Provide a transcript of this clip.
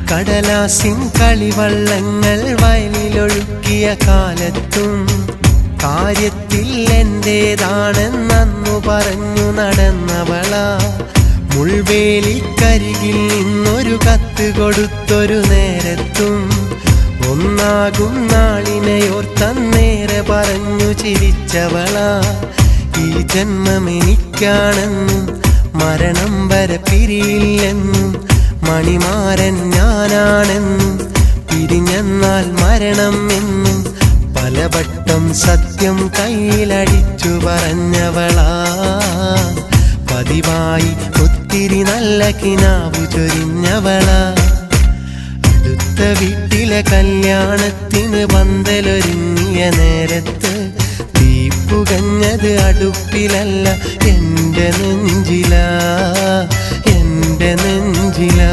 കടലാസിൻ കളിവള്ളങ്ങൾ വയലിലൊഴുക്കിയ കാലത്തും കാര്യത്തിൽ എന്റേതാണെന്നു പറഞ്ഞു നടന്നവളാ. മുൾവേലിക്കരികിൽ നിന്നൊരു കത്ത് കൊടുത്തൊരു നേരത്തും ഒന്നാകും നാളിനെയോർത്തന്നേറെ പറഞ്ഞു ചിരിച്ചവളാ. ഈ ജന്മമെനിക്കാണെന്നും മരണം വരെ പിരിയില്ലെന്നും മണിമാരൻ ഞാനാണെന്നും പിരിഞ്ഞെന്നാൽ മരണം എന്നും പലവട്ടം സത്യം കയ്യിലടിച്ചു പറഞ്ഞവളാ. പതിവായി ഒത്തിരി നല്ല കിനാവു ചൊരിഞ്ഞവളാ. അടുത്ത വീട്ടിലെ കല്യാണത്തിന് പന്തലൊരുങ്ങിയ നേരത്ത് തീപ്പുകഞ്ഞത് അടുപ്പിലല്ല, എൻ്റെ നെഞ്ചിലാ, എൻ്റെ നെഞ്ചിലാ.